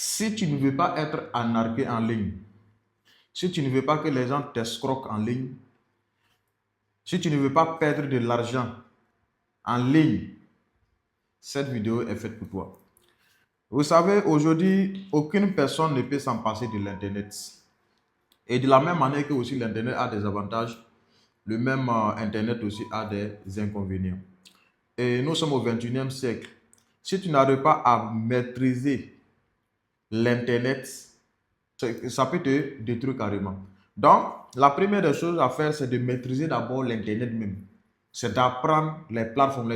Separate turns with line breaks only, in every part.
Si tu ne veux pas être arnaqué en ligne, si tu ne veux pas que les gens t'escroquent en ligne, si tu ne veux pas perdre de l'argent en ligne, cette vidéo est faite pour toi. Vous savez, aujourd'hui, aucune personne ne peut s'en passer de l'Internet. Et de la même manière que aussi l'Internet a des avantages, le même Internet aussi a des inconvénients. Et nous sommes au 21e siècle. Si tu n'arrives pas à maîtriser l'Internet, ça peut te détruire carrément. Donc, la première des choses à faire, c'est de maîtriser d'abord l'Internet même. C'est d'apprendre les plateformes,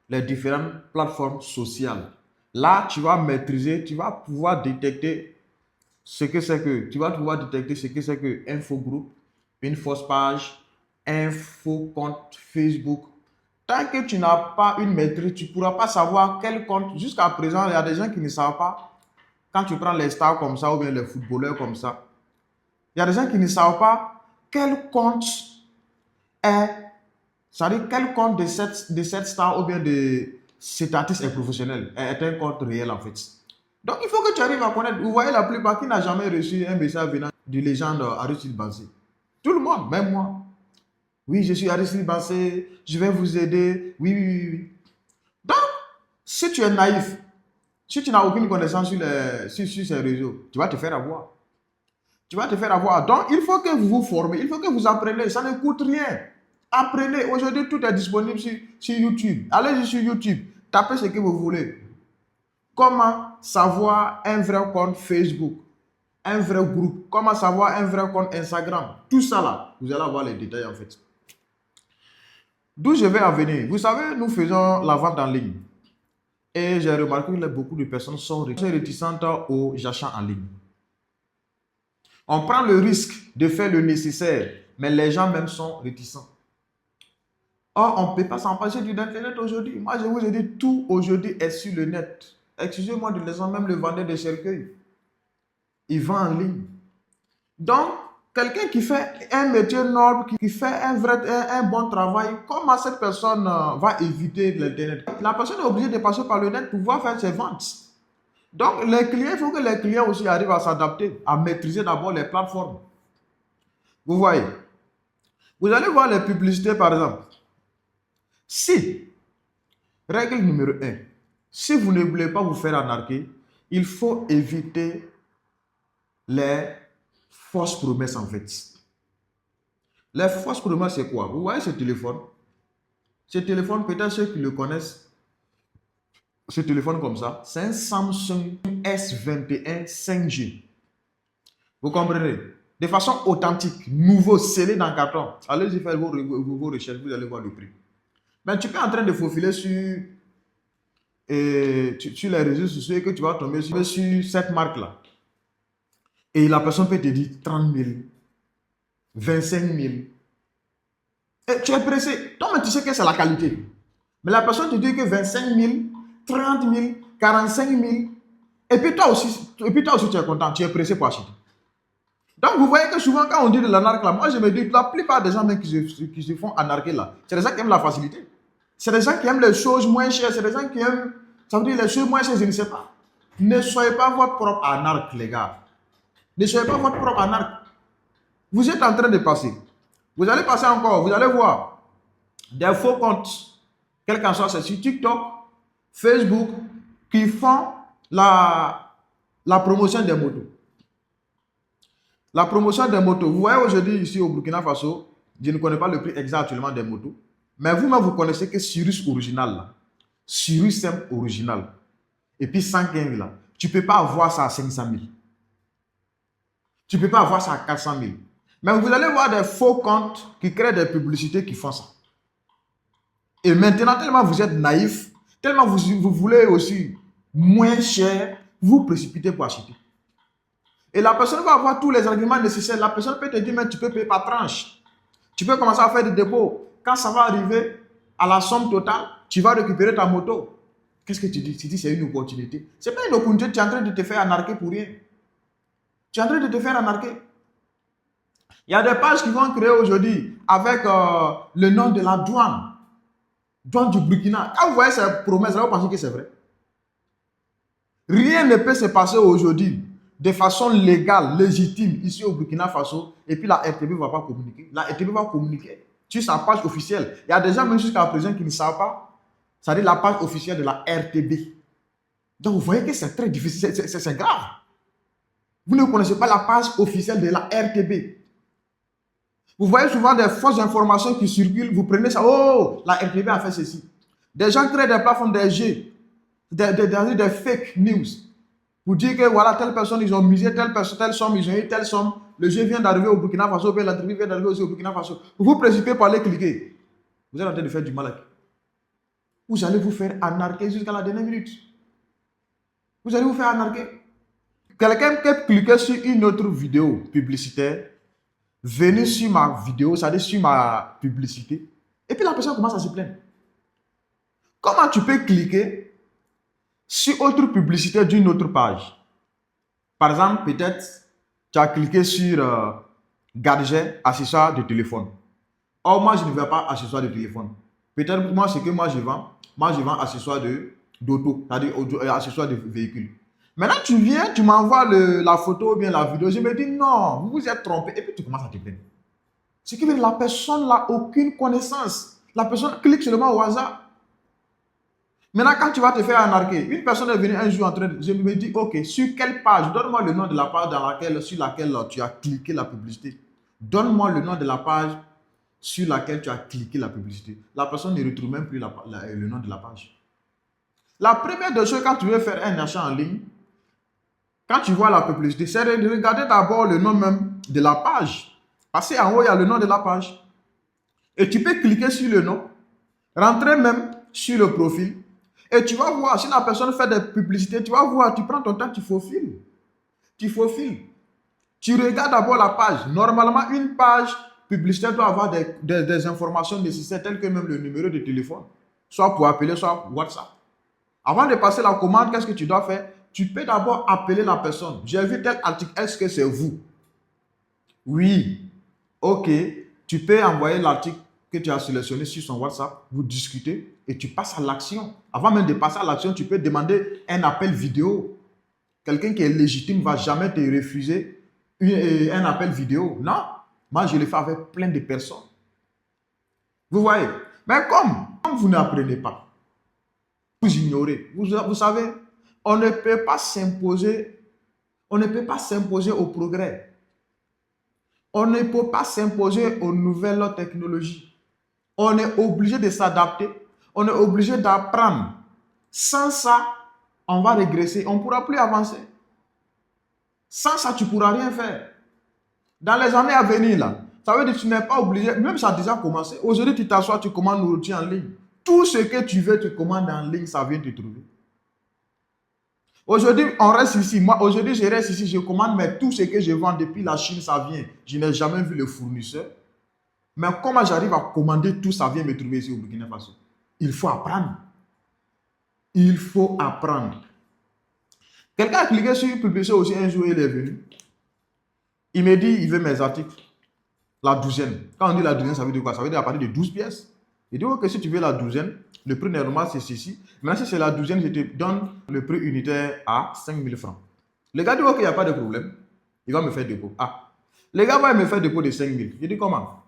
les différentes plateformes sociales. Là, tu vas maîtriser, tu vas pouvoir détecter ce que c'est que, tu vas pouvoir détecter ce que c'est que infogroupe, une fausse page, un faux compte Facebook. Tant que tu n'as pas une maîtrise, tu ne pourras pas savoir quel compte. Jusqu'à présent, il y a des gens qui ne savent pas. Quand tu prends les stars comme ça ou bien les footballeurs comme ça, il y a des gens qui ne savent pas quel compte est, c'est-à-dire quel compte de cette star ou bien de cet artiste est professionnel, est un compte réel en fait. Donc il faut que tu arrives à connaître. Vous voyez la plupart qui n'a jamais reçu un message venant du légende Aristide Bansé. Tout le monde, même moi. Oui, je suis Aristide Bansé, je vais vous aider. Oui, oui, oui, oui. Donc, si tu es naïf, si tu n'as aucune connaissance sur ces réseaux, tu vas te faire avoir. Tu vas te faire avoir. Donc, il faut que vous vous formez, il faut que vous appreniez. Ça ne coûte rien. Apprenez. Aujourd'hui, tout est disponible sur YouTube. Allez sur YouTube. Tapez ce que vous voulez. Comment savoir un vrai compte Facebook, un vrai groupe, comment savoir un vrai compte Instagram. Tout ça là, vous allez avoir les détails en fait. D'où je vais en venir. Vous savez, nous faisons la vente en ligne. Et j'ai remarqué que beaucoup de personnes sont réticentes aux achats en ligne. On prend le risque de faire le nécessaire, mais les gens même sont réticents. Or, on ne peut pas s'en passer du Internet aujourd'hui. Moi, je vous ai dit, tout aujourd'hui est sur le net. Excusez-moi de laisser même le vendeur de cercueils. Il vend en ligne. Donc, quelqu'un qui fait un métier noble, qui fait un bon travail, comment cette personne va éviter l'Internet? La personne est obligée de passer par le net pour pouvoir faire ses ventes. Donc, les clients, il faut que les clients aussi arrivent à s'adapter, à maîtriser d'abord les plateformes. Vous voyez, vous allez voir les publicités par exemple. Si, règle numéro 1, si vous ne voulez pas vous faire arnaquer, il faut éviter les fausses promesses en fait. Les fausses promesses, c'est quoi? Vous voyez ce téléphone? Ce téléphone, peut-être ceux qui le connaissent, ce téléphone comme ça, c'est un Samsung S21 5G. Vous comprenez? De façon authentique, nouveau, scellé dans le carton. Allez-y faire vos recherches, vous allez voir le prix. Mais tu peux en train de faufiler sur les réseaux sociaux et que tu vas tomber sur cette marque-là. Et la personne peut te dire 30 000, 25 000. Et tu es pressé. Toi, mais tu sais que c'est la qualité. Mais la personne te dit que 25 000, 30 000, 45 000. Et puis toi aussi, tu es content. Tu es pressé pour acheter. Donc, vous voyez que souvent, quand on dit de l'anarchie là, moi, je me dis, la plupart des gens même qui se font anarquer là, c'est des gens qui aiment la facilité. C'est des gens qui aiment les choses moins chères. C'est des gens qui aiment, ça veut dire les choses moins chères, je ne sais pas. Ne soyez pas votre propre anarque, les gars. Ne soyez pas votre propre anarque. Vous êtes en train de passer. Vous allez passer encore. Vous allez voir des faux comptes, quel qu'en soit, c'est sur TikTok, Facebook, qui font la promotion des motos. La promotion des motos. Vous voyez aujourd'hui ici au Burkina Faso, je ne connais pas le prix exact actuellement des motos, mais vous-même vous connaissez que Cirrus original, là, Cirrus simple original, et puis 115 là, tu ne peux pas avoir ça à 500 000. Tu ne peux pas avoir ça à 400 000. Mais vous allez voir des faux comptes qui créent des publicités qui font ça. Et maintenant, tellement vous êtes naïf, tellement vous voulez aussi moins cher, vous précipitez pour acheter. Et la personne va avoir tous les arguments nécessaires. La personne peut te dire, mais tu peux payer par tranche. Tu peux commencer à faire des dépôts. Quand ça va arriver à la somme totale, tu vas récupérer ta moto. Qu'est-ce que tu dis? Tu dis c'est une opportunité. Ce n'est pas une opportunité, tu es en train de te faire anarquer pour rien. Tu es en train de te faire anarquer. Il y a des pages qui vont créer aujourd'hui avec le nom de la douane. Douane du Burkina. Quand vous voyez ces promesses-là, vous pensez que c'est vrai. Rien ne peut se passer aujourd'hui de façon légale, légitime, ici au Burkina Faso, et puis la RTB ne va pas communiquer. La RTB va communiquer sur sa page officielle. Il y a des gens, même jusqu'à présent, qui ne savent pas. C'est-à-dire la page officielle de la RTB. Donc, vous voyez que c'est très difficile, c'est grave. Vous ne connaissez pas la page officielle de la RTB. Vous voyez souvent des fausses informations qui circulent, vous prenez ça, oh, la RTB a fait ceci. Des gens créent des plateformes, des jeux, des fake news. Vous dites que voilà, telle personne, ils ont misé telle personne, telle somme, ils ont eu telle somme. Le jeu vient d'arriver au Burkina Faso, bien l'entreprise vient d'arriver aussi au Burkina Faso. Vous vous précipitez pour aller cliquer. Vous êtes en train de faire du mal à qui? Vous allez vous faire anarquer jusqu'à la dernière minute. Vous allez vous faire anarquer. Quelqu'un qui a cliqué sur une autre vidéo publicitaire, venez sur ma vidéo, c'est-à-dire sur ma publicité, et puis la personne commence à se plaindre. Comment tu peux cliquer sur autre publicité d'une autre page? Par exemple, peut-être, tu as cliqué sur gadget, accessoires de téléphone. Or, moi, je ne veux pas accessoires de téléphone. Peut-être, moi, ce que moi, je vends accessoires d'auto, c'est-à-dire accessoires de véhicule. Maintenant, tu viens, tu m'envoies la photo ou bien la vidéo. Je me dis, non, vous vous êtes trompé. Et puis, tu commences à te plaindre. Ce qui veut dire que la personne n'a aucune connaissance. La personne clique seulement au hasard. Maintenant, quand tu vas te faire anarquer, une personne est venue un jour en train de... Je me dis, ok, sur quelle page? Donne-moi le nom de la page sur laquelle tu as cliqué la publicité. Donne-moi le nom de la page sur laquelle tu as cliqué la publicité. La personne ne retrouve même plus le nom de la page. La première des choses, quand tu veux faire un achat en ligne, quand tu vois la publicité, c'est de regarder d'abord le nom même de la page. Parce qu'en haut, il y a le nom de la page. Et tu peux cliquer sur le nom, rentrer même sur le profil. Et tu vas voir, si la personne fait des publicités, tu vas voir, tu prends ton temps, tu faufiles. Tu faufiles. Tu regardes d'abord la page. Normalement, une page publicitaire doit avoir des informations nécessaires, telles que même le numéro de téléphone. Soit pour appeler, soit WhatsApp. Avant de passer la commande, qu'est-ce que tu dois faire? Tu peux d'abord appeler la personne. J'ai vu tel article, est-ce que c'est vous? Oui. Ok. Tu peux envoyer l'article que tu as sélectionné sur son WhatsApp, vous discutez et tu passes à l'action. Avant même de passer à l'action, tu peux demander un appel vidéo. Quelqu'un qui est légitime ne va jamais te refuser un appel vidéo. Non. Moi, je le fais avec plein de personnes. Vous voyez? Mais comme vous n'apprenez pas, vous ignorez. Vous savez, on ne peut pas s'imposer au progrès. On ne peut pas s'imposer aux nouvelles technologies. On est obligé de s'adapter. On est obligé d'apprendre. Sans ça, on va régresser. On ne pourra plus avancer. Sans ça, tu ne pourras rien faire. Dans les années à venir, là, ça veut dire que tu n'es pas obligé, même ça a déjà commencé. Aujourd'hui, tu t'assois, tu commandes nourriture en ligne. Tout ce que tu veux, tu commandes en ligne, ça vient te trouver. Aujourd'hui, on reste ici. Moi, aujourd'hui, je reste ici, je commande, mais tout ce que je vends depuis la Chine, ça vient. Je n'ai jamais vu le fournisseur. Mais comment j'arrive à commander tout, ça vient me trouver ici au Burkina Faso? Il faut apprendre. Il faut apprendre. Quelqu'un a cliqué sur une publicité aussi un jour, il est venu. Il me dit, il veut mes articles. La douzaine. Quand on dit la douzaine, ça veut dire quoi? Ça veut dire à partir de 12 pièces. Il dit, ok, si tu veux la douzaine, le prix normal, c'est ceci. Maintenant, si c'est la douzaine, je te donne le prix unitaire à 5 000 francs. Le gars dit, ok, il n'y a pas de problème. Il va me faire dépôt. Ah, le gars va me faire dépôt de 5 000. Je dis, comment?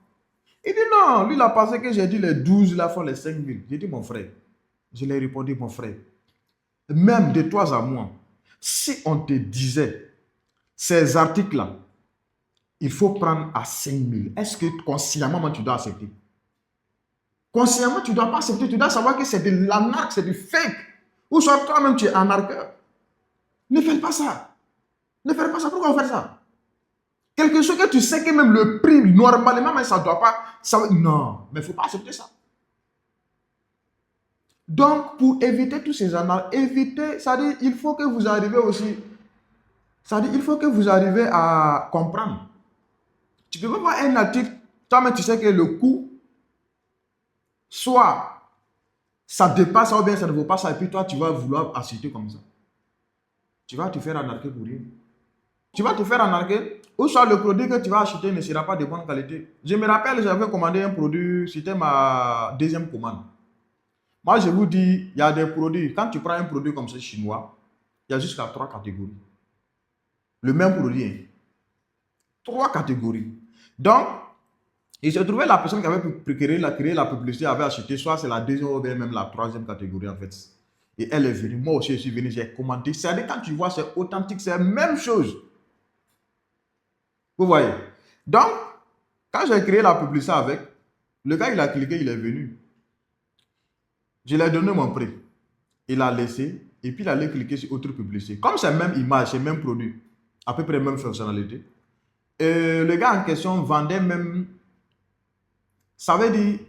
Il dit, non, lui, il a pensé que j'ai dit les 12, là font les 5 000. J'ai dit, mon frère. Je lui ai répondu, mon frère. Même de toi à moi, si on te disait ces articles-là, il faut prendre à 5 000. Est-ce que consciemment, tu dois accepter? Consciemment, tu ne dois pas accepter. Tu dois savoir que c'est de l'arnaque, c'est du fake. Ou soit toi-même, tu es un arnaqueur. Ne faites pas ça. Ne faites pas ça. Pourquoi on fait ça? Quelque chose que tu sais que même le prix, normalement, mais ça ne doit pas... non, mais il ne faut pas accepter ça. Donc, pour éviter tous ces arnaques, c'est-à-dire, il faut que vous arrivez aussi... C'est-à-dire, il faut que vous arrivez à comprendre. Tu peux pas voir un article, toi-même, tu sais que le coût, soit ça dépasse, ou bien ça ne vaut pas ça, et puis toi, tu vas vouloir acheter comme ça. Tu vas te faire arnaquer pour rien. Tu vas te faire arnaquer, ou soit le produit que tu vas acheter ne sera pas de bonne qualité. Je me rappelle, j'avais commandé un produit, c'était ma deuxième commande. Moi, je vous dis, il y a des produits, quand tu prends un produit comme ça chinois, Il y a jusqu'à 3 catégories. Le même produit. Hein. 3 catégories. Donc, il se trouvait la personne qui avait créé la publicité avait acheté, soit c'est la deuxième ou bien même la troisième catégorie en fait. Et elle est venue. Moi aussi, je suis venu, j'ai commenté. C'est-à-dire, quand tu vois, c'est authentique, c'est la même chose. Vous voyez? Donc, quand j'ai créé la publicité avec, le gars, il a cliqué, il est venu. Je lui ai donné mon prix. Il a laissé, et puis il allait cliquer sur autre publicité. Comme c'est même image, c'est même produit, à peu près même fonctionnalité. Et le gars en question vendait même, ça veut dire,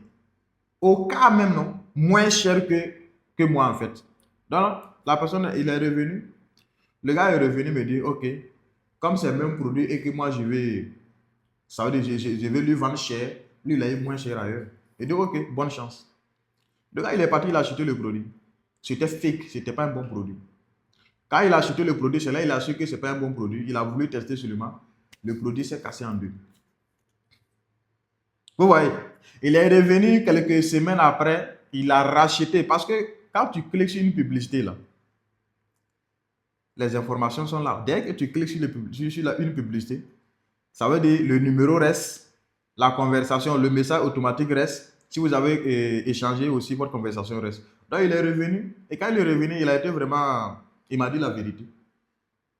au cas même, non, moins cher que moi en fait. Donc, la personne, il est revenu. Le gars est revenu me dire, ok, comme c'est le même produit et que moi je vais, ça veut dire, je vais lui vendre cher, lui il a eu moins cher ailleurs. Il dit, ok, bonne chance. Le gars, il est parti, il a acheté le produit. C'était fake, c'était pas un bon produit. Quand il a acheté le produit, c'est là il a su que ce n'est pas un bon produit. Il a voulu tester seulement. Le produit s'est cassé en deux. Vous voyez, il est revenu quelques semaines après, il a racheté. Parce que quand tu cliques sur une publicité, là, les informations sont là. Dès que tu cliques sur une publicité, ça veut dire le numéro reste, la conversation, le message automatique reste. Si vous avez échangé aussi, votre conversation reste. Donc il est revenu. Et quand il est revenu, il a été vraiment... Il m'a dit la vérité.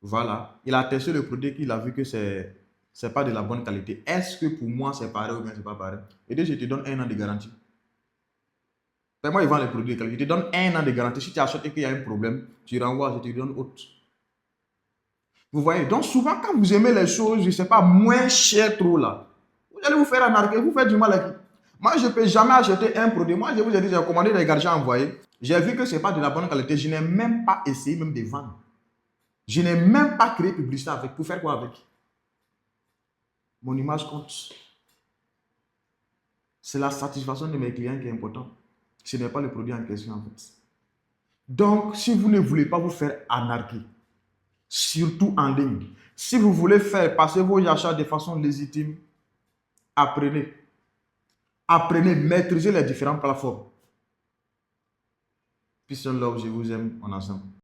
Voilà. Il a testé le produit, il a vu que c'est pas de la bonne qualité. Est-ce que pour moi c'est pareil ou bien c'est pas pareil? Et donc je te donne 1 an de garantie. Ben, moi, ils vendent les produits de qualité. Je te donne 1 an de garantie. Si tu achètes et qu'il y a un problème, tu renvoies, je te donne autre. Vous voyez? Donc souvent, quand vous aimez les choses, je ne sais pas, moins cher trop là, vous allez vous faire arnaquer, vous faites du mal à qui? Moi, je ne peux jamais acheter un produit. Moi, je vous ai dit, j'ai commandé des garçons envoyés. J'ai vu que ce n'est pas de la bonne qualité. Je n'ai même pas essayé même de vendre. Je n'ai même pas créé publicité avec. Pour faire quoi avec? Mon image compte. C'est la satisfaction de mes clients qui est importante. Ce n'est pas le produit en question en fait. Donc, si vous ne voulez pas vous faire arnaquer, surtout en ligne, si vous voulez faire passer vos achats de façon légitime, apprenez. Apprenez, maîtrisez les différentes plateformes. Peace and love, je vous aime, on ensemble.